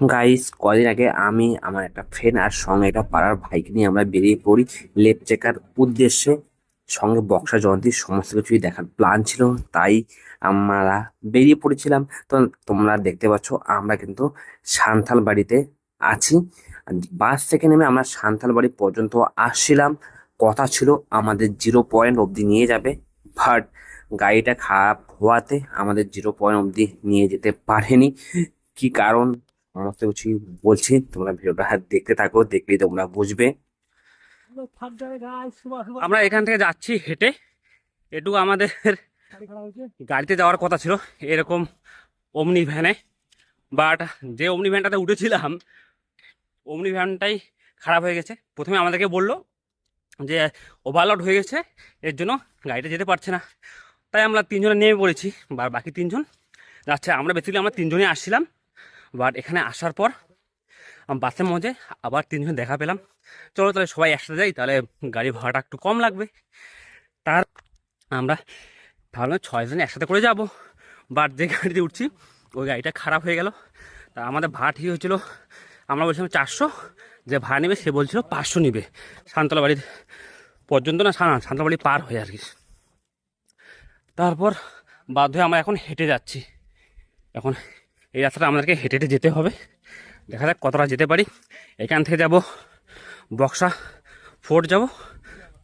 Guys, কদিন আগে আমি আমার একটা ফ্রেন্ড আর সঙ্গে একটা পাড়ার ভাইকে নিয়ে আমরা বেরিয়ে পড়ি লেপ চেকার উদ্দেশ্যে। সঙ্গে বক্সা জয়ন্তীর সমস্ত কিছুই দেখার প্ল্যান ছিল, তাই আমরা বেরিয়ে পড়েছিলাম। তো তোমরা দেখতে পাচ্ছ আমরা কিন্তু সান্থাল বাড়িতে আছি। বাস থেকে নেমে আমরা সান্থাল বাড়ি পর্যন্ত আসছিলাম। কথা ছিল আমাদের 0 পয়েন্ট অবধি নিয়ে যাবে, বাট গাড়িটা খারাপ হওয়াতে আমাদের 0 পয়েন্ট অবধি নিয়ে যেতে পারেনি। কি কারণ সমস্ত কিছুই বলছি, তোমরা ভিডিওটা দেখতে থাকো, দেখলেই তোমরা বুঝবে। আমরা এখান থেকে যাচ্ছি হেঁটে। এটুকু আমাদের গাড়িতে যাওয়ার কথা ছিল, এরকম ওমনি ভ্যানে। বাট যে ওমনি ভ্যানটাতে উঠেছিলাম, ওমনি ভ্যানটাই খারাপ হয়ে গেছে। প্রথমে আমাদেরকে বললো যে ওভারলোড হয়ে গেছে, এর জন্য গাড়িটা যেতে পারছে না। তাই আমরা তিনজনে নেমে পড়েছি, বা বাকি তিনজন যাচ্ছে। আমরা বেসিক্যালি আমরা তিনজনই আসছিলাম, বাট এখানে আসার পর বাসের মধ্যে আবার তিনজন দেখা পেলাম। চলো তাহলে সবাই একসাথে যাই, তাহলে গাড়ি ভাড়াটা একটু কম লাগবে। তার আমরা ভাবলাম 6 জন একসাথে করে যাব। বাট যে গাড়িতে উঠছি ওই গাড়িটা খারাপ হয়ে গেল। তা আমাদের ভাড়া ঠিক হয়েছিল, আমরা বলছিলাম 400, যে ভাড়া নেবে সে বলছিল 500 নিবে সান্তলা বাড়ি পর্যন্ত, না সান্তলা বাড়ি পার হয়ে আর কি। তারপর বাধ্য হয়ে আমরা এখন হেঁটে যাচ্ছি। এখন এই রাস্তাটা আমাদেরকে হেঁটে হেঁটে যেতে হবে। দেখা যাক কতটা যেতে পারি। এখান থেকে যাব বক্সা ফোর্ট যাব,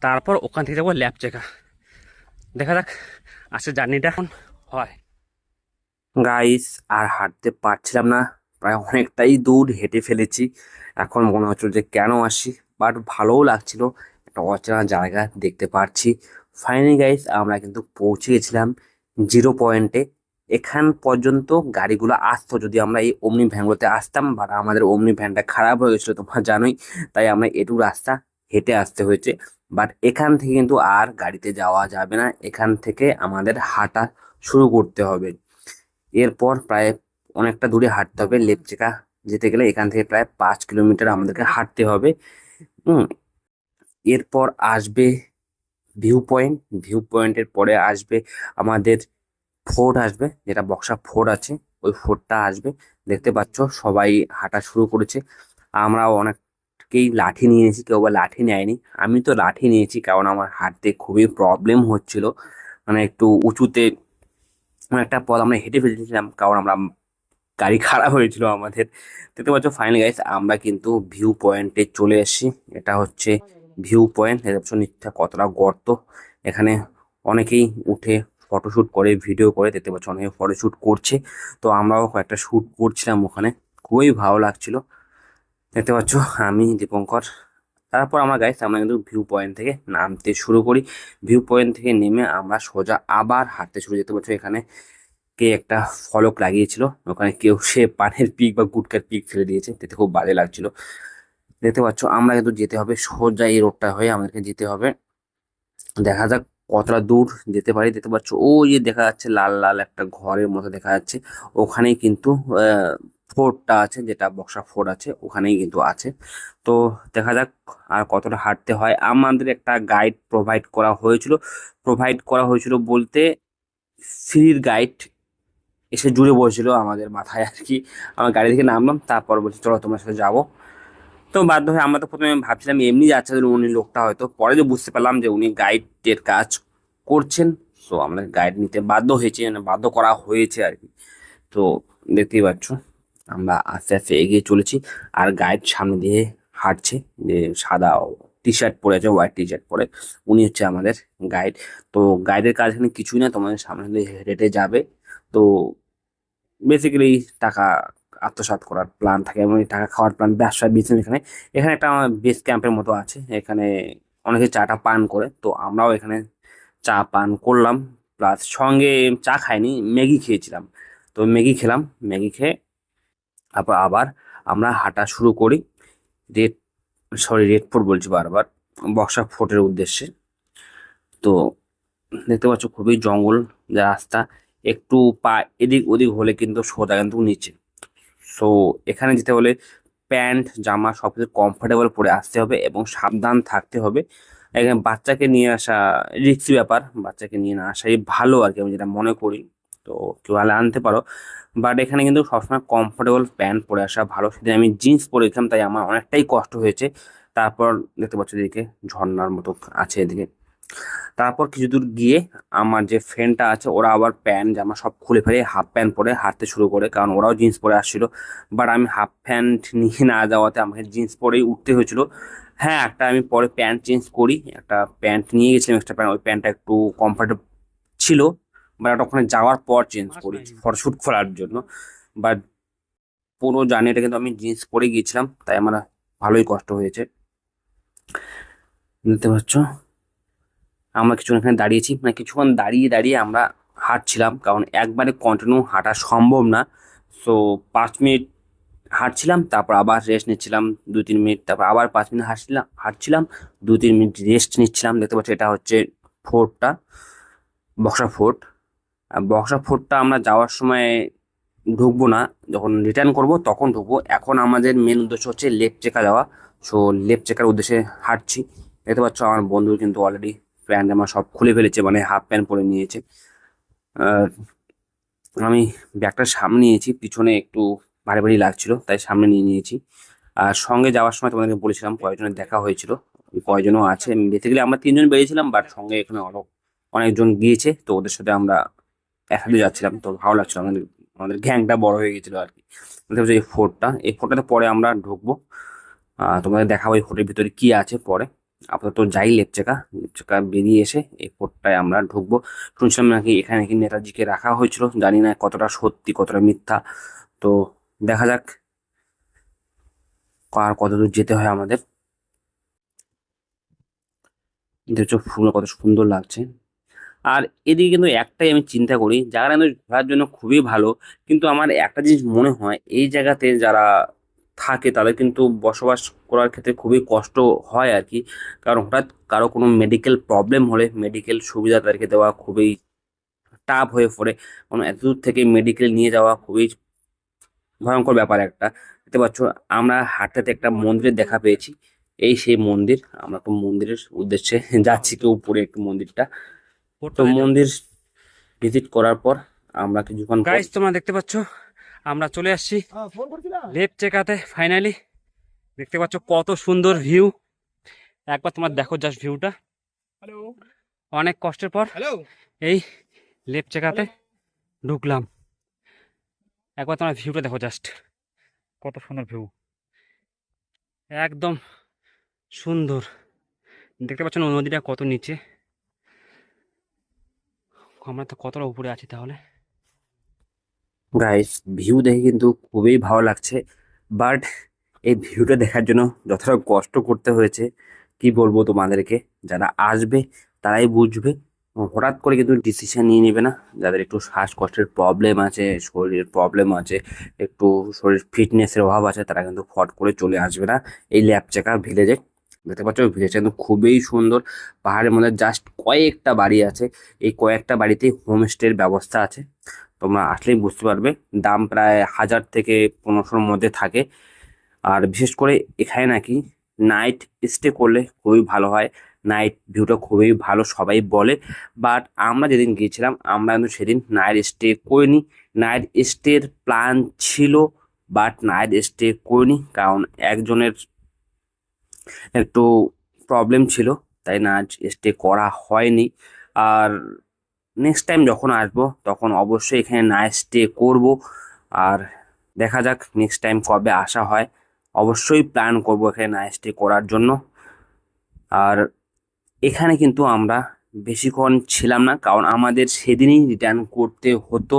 তারপর ওখান থেকে যাবো ল্যাপচেকা। দেখা যাক আজকে জার্নিটা এখন হয়। গাইস, আর হাঁটতে পারছিলাম না, প্রায় অনেকটাই দূর হেঁটে ফেলেছি। এখন মনে হচ্ছিল যে কেন আসি, বাট ভালোও লাগছিল, একটা অচেনা জায়গা দেখতে পাচ্ছি। ফাইনালি গাইস, আমরা কিন্তু পৌঁছে গেছিলাম 0 পয়েন্টে। এখান পর্যন্ত গাড়িগুলো আসতো যদি আমরা এই ওমনি ভ্যানগুলোতে আসতাম, বাট আমাদের ওমনি ভ্যানটা খারাপ হয়ে গেছিলো তোমরা জানোই, তাই আমরা এটুকু রাস্তা হেঁটে আসতে হয়েছে। বাট এখান থেকে কিন্তু আর গাড়িতে যাওয়া যাবে না, এখান থেকে আমাদের হাঁটা শুরু করতে হবে। এরপর প্রায় অনেকটা দূরে হাঁটতে হবে, লেপচেকা যেতে গেলে এখান থেকে প্রায় 5 কিলোমিটার আমাদেরকে হাঁটতে হবে। হুম। এরপর আসবে ভিউ পয়েন্ট, ভিউ পয়েন্টের পরে আসবে আমাদের ফোর্ট আসবে, যেটা বক্সা ফোর্ট আছে, ওই ফোর্টটা আসবে। দেখতে পাচ্ছ সবাই হাঁটা শুরু করেছে। আমরা অনেককেই লাঠি নিয়ে নিয়েছি, কেউ বা লাঠি নেয়নি। আমি তো লাঠি নিয়েছি কারণ আমার হাঁটতে খুবই প্রবলেম হচ্ছিল, মানে একটু উঁচুতে একটা পথ আমরা হেঁটে ফেলছিলাম, কারণ আমরা গাড়ি খারাপ হয়েছিল আমাদের। দেখতে পাচ্ছ ফাইনালি গাইস, আমরা কিন্তু ভিউ পয়েন্টে চলে এসেছি। এটা হচ্ছে ভিউ পয়েন্ট, দেখতে পাচ্ছ নিচটা কতটা গর্ত। এখানে অনেকেই উঠে ফটোশুট করে, ভিডিও করে, দেখতে পাচ্ছ অনেকে ফটোশুট করছে। তো আমরাও কয়েকটা শ্যুট করছিলাম ওখানে, খুবই ভালো লাগছিল। দেখতে পাচ্ছ আমি দীপঙ্কর। তারপর আমরা গাইস আমরা কিন্তু ভিউ পয়েন্ট থেকে নামতে শুরু করি। ভিউ পয়েন্ট থেকে নেমে আমরা সোজা আবার হাঁটতে শুরু, যেতে পারছো এখানে কে একটা ফলক লাগিয়েছিল, ওখানে কেউ সে পানের পিক বা গুটকার পিক ফেলে দিয়েছে, দেখতে খুব বাজে লাগছিল। দেখতে পাচ্ছ আমরা কিন্তু যেতে হবে সোজা এই রোডটা হয়ে আমাদেরকে যেতে হবে। দেখা যাক কতটা দূর যেতে পারি। দেখতে পাচ্ছ ওই যে দেখা যাচ্ছে লাল লাল একটা ঘরের মতো দেখা যাচ্ছে, ওখানেই কিন্তু ফোর্টটা আছে, যেটা বক্সা ফোর্ট আছে ওখানেই কিন্তু আছে। তো দেখা যাক আর কতটা হাঁটতে হয়। আমাদের একটা গাইড প্রোভাইড করা হয়েছিল বলতে ফ্রির গাইড এসে জুড়ে বসছিল আমাদের মাথায় আর কি। আমার গাড়ি থেকে নামলাম, তারপর বলছি চলো তোমার সাথে যাবো। তো বাধ্য হয়ে আমরা তো প্রথমে ভাবছিলাম এমনি যাচ্ছে, উনি লোকটা হয়তো, পরে যে বুঝতে পারলাম যে উনি গাইডের কাজ করছেন। তো আমরা গাইড নিতে বাধ্য হয়েছি, মানে বাধ্য করা হয়েছে আর কি। তো দেখতেই পাচ্ছ আমরা আস্তে আস্তে এগিয়ে চলেছি, আর গাইড সামনে দিয়ে হাঁটছে, যে সাদা টি শার্ট পরে আছে, হোয়াইট টি শার্ট পরে, উনি হচ্ছে আমাদের গাইড। তো গাইডের কাজ এখানে কিছুই না, তোমাদের সামনে দিয়ে হেঁটে যাবে। তো বেসিক্যালি টাকা আত্মসাৎ করার প্ল্যান থাকে, এবং এই টাকা খাওয়ার প্ল্যান, ব্যবসা বিজনেস। এখানে এখানে একটা বেস ক্যাম্পের মতো আছে, এখানে অনেকে চাটা পান করে, তো আমরাও এখানে চা পান করলাম। প্লাস সঙ্গে চা খাইনি, ম্যাগি খেয়েছিলাম। তো ম্যাগি খেলাম, ম্যাগি খেয়ে তারপর আবার আমরা হাঁটা শুরু করি রেড রেড ফোর্ট বলছি বারবার, বক্সা ফোর্টের উদ্দেশ্যে। তো দেখতে পাচ্ছ খুবই জঙ্গল রাস্তা, একটু পা এদিক ওদিক হলে কিন্তু সোজা কিন্তু নিচে। সো এখানে যেতে হলে প্যান্ট জামা সব কিছু কমফোর্টেবল পরে আসতে হবে এবং সাবধান থাকতে হবে। এখানে বাচ্চাকে নিয়ে আসা রিস্কি ব্যাপার, বাচ্চাকে নিয়ে না আসাই ভালো আর কি, আমি যেটা মনে করি। তো কেউ আনতে পারো। বাট এখানে কিন্তু সবসময় কমফোর্টেবল প্যান্ট পরে আসা ভালো। সেদিন আমি জিন্স পরেছিলাম, তাই আমার অনেকটাই কষ্ট হয়েছে। তারপর দেখতে পাচ্ছ এদিকে ঝর্ণার মতো আছে এদিকে। তারপর কিছু দূর গিয়ে আমার যে ফ্রেন্ডটা আছে ওরা আবার প্যান্ট জামা সব খুলে ফেলে হাফ প্যান্ট পরে হাঁটতে শুরু করে, কারণ ওরাও জিন্স পরে আসছিল। বাট আমি হাফ প্যান্ট নিয়ে না যাওয়াতে আমাকে জিন্স পরেই উঠতে হয়েছিল। হ্যাঁ, একটা আমি পরে প্যান্ট চেঞ্জ করি, একটা প্যান্ট নিয়ে গেছিলাম এক্সট্রা প্যান্ট, ওই প্যান্টটা একটু কমফর্টেবল ছিল। বাট ওটা ওখানে যাওয়ার পর চেঞ্জ করি ফটোশ্যুট করার জন্য। বাট পুরো জার্নিটা কিন্তু আমি জিন্স পরে গিয়েছিলাম, তাই আমার ভালোই কষ্ট হয়েছে। বুঝতে পারছো, আমরা কিছুক্ষণ এখানে দাঁড়িয়েছি, মানে কিছুক্ষণ দাঁড়িয়ে দাঁড়িয়ে আমরা হাঁটছিলাম, কারণ একবারে কন্টিনিউ হাঁটা সম্ভব না। সো 5 মিনিট হাঁটছিলাম, তারপর আবার রেস্ট নিচ্ছিলাম 2-3 মিনিট, তারপর আবার 5 মিনিট হাঁটছিলাম, 2-3 মিনিট রেস্ট নিচ্ছিলাম। দেখতে পাচ্ছি এটা হচ্ছে ফোর্টটা, বক্সা ফোর্ট। আর বক্সা ফোর্টটা আমরা যাওয়ার সময় ঢুকবো না, যখন রিটার্ন করব তখন ঢুকবো। এখন আমাদের মেন উদ্দেশ্য হচ্ছে লেক চেকা যাওয়া। সো লেক চেকার উদ্দেশ্যে হাঁটছি। দেখতে পাচ্ছ আমার বন্ধু কিন্তু অলরেডি প্যান্ট জামা সব খুলে ফেলেছে, মানে হাফ প্যান্ট পরে নিয়েছে। আর আমি ব্যাগটা সামনে নিয়েছি, পিছনে একটু ভারী ভারী লাগছিল তাই সামনে নিয়ে নিয়েছি। আর সঙ্গে যাওয়ার সময় তোমাদেরকে বলেছিলাম কয়েকজনের দেখা হয়েছিল, কয়েকজনও আছে। বেসিক্যালি আমরা 3জন বেরিয়েছিলাম, বাট সঙ্গে এখানে অনেকজন গিয়েছে, তো ওদের সাথে আমরা একসাথে যাচ্ছিলাম, তো ভালো লাগছিল। আমাদের আমাদের গ্যাংটা বড় হয়ে গেছিল আর কি। দেখতে পাচ্ছ এই ফোর্টটাতে পরে আমরা ঢুকবো। তোমাদের দেখাবো এই ফোর্টের ভিতরে কি আছে পরে। আপাতত যাই লেপচাকা বেরিয়ে এসে এই ফোর্টটায় আমরা ঢুকবো। শুনছিলাম নাকি এখানে নাকি নেতাজিকে রাখা হয়েছিল, জানি না কতটা সত্যি কতটা মিথ্যা। তো দেখা যাক আর কতদূর যেতে হয় আমাদের। দেখছো ফুলগুলো কত সুন্দর লাগছে। আর এদিকে কিন্তু একটাই আমি চিন্তা করি, জায়গাটা কিন্তু ঘোরার জন্য খুবই ভালো, কিন্তু আমার একটা জিনিস মনে হয় এই জায়গাতে যারা থাকে তাদের কিন্তু বসবাস করার ক্ষেত্রে খুবই কষ্ট হয় আর কি। কারণ হঠাৎ কারো কোনো মেডিকেল প্রবলেম হলে মেডিকেল সুবিধা তাদেরকে দেওয়া খুবই টাফ হয়ে পড়ে। কারণ এত দূর থেকে মেডিকেল নিয়ে যাওয়া খুবই ভয়ঙ্কর ব্যাপার একটা। দেখতে পাচ্ছ আমরা হাঁটতে একটা মন্দিরের দেখা পেয়েছি, এই সেই মন্দির। আমরা তো মন্দিরের উদ্দেশ্যে যাচ্ছি, কেউ উপরে একটু মন্দিরটা। তো মন্দির ভিজিট করার পর আমরা কিছুক্ষণ গাইস তোমরা দেখতে পাচ্ছ আমরা চলে আসছি লেপ চেকাতে ফাইনালি। দেখতে পাচ্ছ কত সুন্দর ভিউ, একবার তোমার দেখো জাস্ট ভিউটা। অনেক কষ্টের পর এই লেপ চেকাতে ঢুকলাম, একবার তোমার ভিউটা দেখো জাস্ট, কত সুন্দর ভিউ, একদম সুন্দর। দেখতে পাচ্ছ না নদীটা কত নিচে, আমরা তো কতটা উপরে আছি তাহলে। গাইস ভিউ দেখে কিন্তু খুবই ভালো লাগছে, বাট এই ভিউটা দেখার জন্য যতটা কষ্ট করতে হয়েছে কি বলবো তোমাদেরকে। যারা আসবে তারাই বুঝবে। হঠাৎ করে কিন্তু ডিসিশন নিয়ে নেবে না। যাদের একটু শ্বাসকষ্টের প্রবলেম আছে, শরীরের প্রবলেম আছে, একটু শরীর ফিটনেসের অভাব আছে, তারা কিন্তু ফট করে চলে আসবে না এই ল্যাপচাকা ভিলেজে। দেখতে পাচ্ছ ভিলেজটা কিন্তু খুবই সুন্দর। পাহাড়ের মধ্যে জাস্ট কয়েকটা বাড়ি আছে, এই কয়েকটা বাড়িতেই হোমস্টের ব্যবস্থা আছে। তোমরা আসলেই বুঝতে পারবে, দাম প্রায় 1000 থেকে 1500-র মধ্যে থাকে। আর বিশেষ করে এখানে নাকি নাইট স্টে করলে খুবই ভালো হয়, নাইট ভিউটা খুবই ভালো সবাই বলে। বাট আমরা যেদিন গিয়েছিলাম আমরা কিন্তু সেদিন নাইট স্টে করিনি। নাইট স্টের প্ল্যান ছিল, বাট নাইট স্টে করিনি, কারণ একজনের একটু প্রবলেম ছিল, তাই নাইট স্টে করা হয়নি। আর নেক্সট টাইম যখন আসবো তখন অবশ্যই এখানে নাইট স্টে করব। আর দেখা যাক নেক্সট টাইম কবে আসা হয়, অবশ্যই প্ল্যান করব এখানে নাইট স্টে করার জন্য। আর এখানে কিন্তু আমরা বেশিক্ষণ ছিলাম না, কারণ আমাদের সেদিনই রিটার্ন করতে হতো।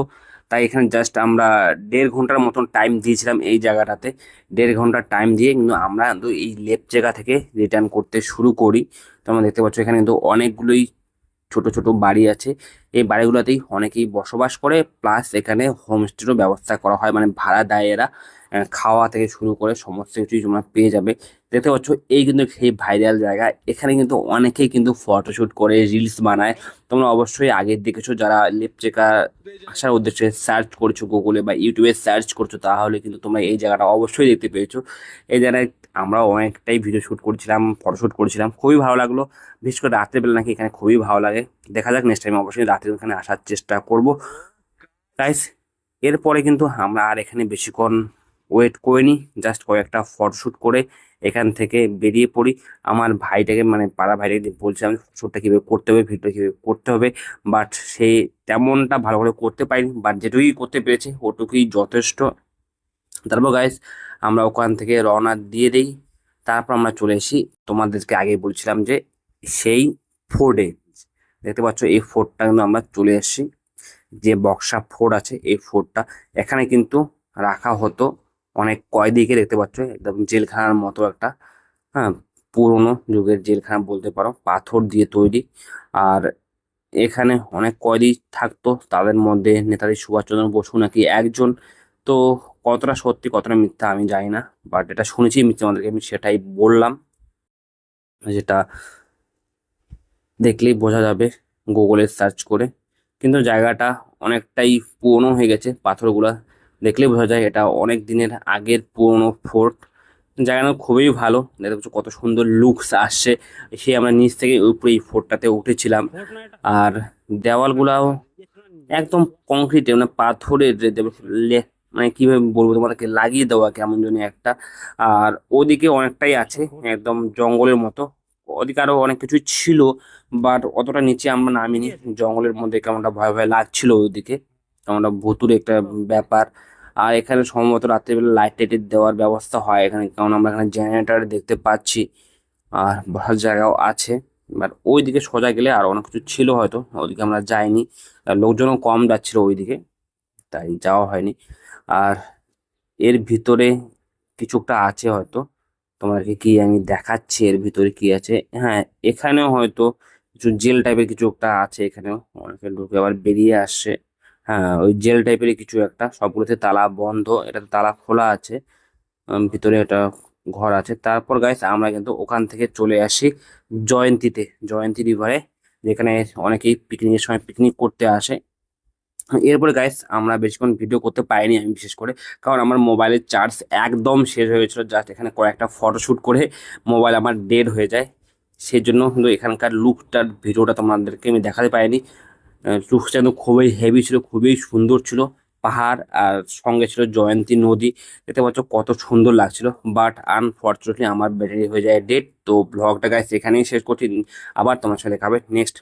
তাই এখানে জাস্ট আমরা 1.5 ঘন্টার মতন টাইম দিয়েছিলাম এই জায়গাটাতে। 1.5 ঘন্টা টাইম দিয়ে কিন্তু আমরা কিন্তু এই লেপ জায়গা থেকে রিটার্ন করতে শুরু করি। তো আমরা দেখতে পাচ্ছ এখানে কিন্তু অনেকগুলোই ছোট ছোট বাড়ি আছে, এই বাড়িগুলোতেই অনেকেই বসবাস করে, প্লাস এখানে হোমস্টেরও ব্যবস্থা করা হয়, মানে ভাড়া দেয় এরা। খাওয়া থেকে শুরু করে সমস্ত কিছুই তোমরা পেয়ে যাবে। দেখতে পাচ্ছ এই কিন্তু সেই ভাইরাল জায়গা, এখানে কিন্তু অনেকেই কিন্তু ফটোশ্যুট করে রিলস বানায়। তোমরা অবশ্যই আগের দেখেছো, যারা লেপচেকা আসার উদ্দেশ্যে সার্চ করছো গুগলে বা ইউটিউবে সার্চ করছো, তাহলে কিন্তু তোমরা এই জায়গাটা অবশ্যই দেখতে পেয়েছো। এই জায়গায় আমরা অনেকটাই ভিডিও শ্যুট করছিলাম, ফটোশ্যুট করছিলাম, খুবই ভালো লাগলো। বিশেষ করে রাত্রেবেলা নাকি এখানে খুবই ভালো লাগে। দেখা যাক নেক্সট টাইম অবশ্যই রাত্রে এখানে আসার চেষ্টা করব। গাইস এরপরে কিন্তু আমরা আর এখানে বেশিক্ষণ ওয়েট করিনি, জাস্ট কয়েকটা ফটোশ্যুট করে এখান থেকে বেরিয়ে পড়ি। আমার ভাইটাকে মানে পাড়া ভাইটাকে বলছিলাম শ্যুটটা কীভাবে করতে হবে, ভিডিওটা কীভাবে করতে হবে, বাট সে তেমনটা ভালো করে করতে পারিনি, বাট যেটুকুই করতে পেরেছে ওটুকুই যথেষ্ট। তারপর গাইস আমরা ওখান থেকে রওনা দিয়ে দিই। তারপর আমরা চলে এসি, তোমাদেরকে আগে বলছিলাম যে সেই ফোর্টে, দেখতে পাচ্ছ এই ফোর্টটা কিন্তু আমরা চলে এসেছি। যে বক্সা ফোর্ট আছে এই ফোর্টটা, এখানে কিন্তু রাখা হতো অনেক কয়েদিকে, দেখতে পাচ্ছ একদম জেলখানার মতো একটা, হ্যাঁ পুরোনো যুগের জেলখানা বলতে পারো, পাথর দিয়ে তৈরি। আর এখানে অনেক কয়েদি থাকতো, তাদের মধ্যে নেতাজি সুভাষচন্দ্র বসু নাকি একজন। তো কতটা সত্যি কতটা মিথ্যা আমি জানি না, বাট এটা শুনেছি মিথ্যা, আমাদেরকে আমি সেটাই বললাম, যেটা দেখলেই বোঝা যাবে গুগলে সার্চ করে। কিন্তু জায়গাটা অনেকটাই পুরনো হয়ে গেছে, পাথরগুলা দেখলেই বোঝা যায় এটা অনেক দিনের আগের পুরনো ফোর্ট। জায়গাটা খুবই ভালো, দেখতে পাচ্ছ কত সুন্দর লুকস আসছে। সে আমরা নিচ থেকে উপরে এই ফোর্টটাতে উঠেছিলাম। আর দেওয়ালগুলাও একদম কংক্রিটে, মানে পাথরের মানে কিভাবে বলবো তোমাদেরকে, লাগিয়ে দেওয়া কেমন জানি একটা। আর ওদিকে অনেকটাই আছে একদম জঙ্গলের মতো, ওদিকে আরো অনেক কিছু ছিল, বাট অতটা নিচে আমরা নামিনি। জঙ্গলের মধ্যে কেমনটা ভয় ভয় লাগছিল ওইদিকে, কেমনটা ভুতুরে একটা ব্যাপার। আর এখানে সম্ভবত রাত্রিবেলা লাইট টাইটের দেওয়ার ব্যবস্থা হয় এখানে, কারণ আমরা এখানে জেনারেটর দেখতে পাচ্ছি। আর বসার জায়গাও আছে, বাট ওইদিকে সোজা গেলে আর অনেক কিছু ছিল, হয়তো ওইদিকে আমরা যাইনি, আর লোকজনও কম যাচ্ছিল ওইদিকে, তাই যাওয়া হয়নি। আর এর ভিতরে কিছুটা আছে হয়তো, তোমাকে কি আমি দেখাচ্ছি এর ভিতরে কি আছে। হ্যাঁ এখানেও হয়তো কিছু জেল টাইপের কিছু একটা আছে, এখানেও অনেকে ঢুকে আবার বেরিয়ে আসছে। হ্যাঁ ওই জেল টাইপের কিছু একটা, সবগুলোতে তালা বন্ধ, এটাতে তালা খোলা আছে। ভিতরে একটা ঘর আছে। তারপর গাইস আমরা কিন্তু ওখান থেকে চলে আসি জয়ন্তীতে, জয়ন্তী রিভারে, যেখানে অনেকেই পিকনিকের সময় পিকনিক করতে আসে। এরপরে গাইস আমরা বেশিক্ষণ ভিডিও করতে পারিনি আমি, বিশেষ করে কারণ আমার মোবাইলের চার্জ একদম শেষ হয়ে গেছিলো, জাস্ট এখানে কয়েকটা ফটোশ্যুট করে মোবাইল আমার ডেড হয়ে যায়। সেই জন্য কিন্তু এখানকার লুকটার ভিডিওটা তোমাদেরকে আমি দেখাতে পারিনি। লুকটা কিন্তু খুবই হেভি ছিল, খুবই সুন্দর ছিল, পাহাড় আর সঙ্গে ছিল জয়ন্তী নদী, দেখতে পাচ্ছ কত সুন্দর লাগছিল। বাট আনফর্চুনেটলি আমার ব্যাটারি হয়ে যায় ডেড। তো ব্লগটা গাইস এখানেই শেষ করছি, আবার তোমার সাথে দেখা হবে নেক্সট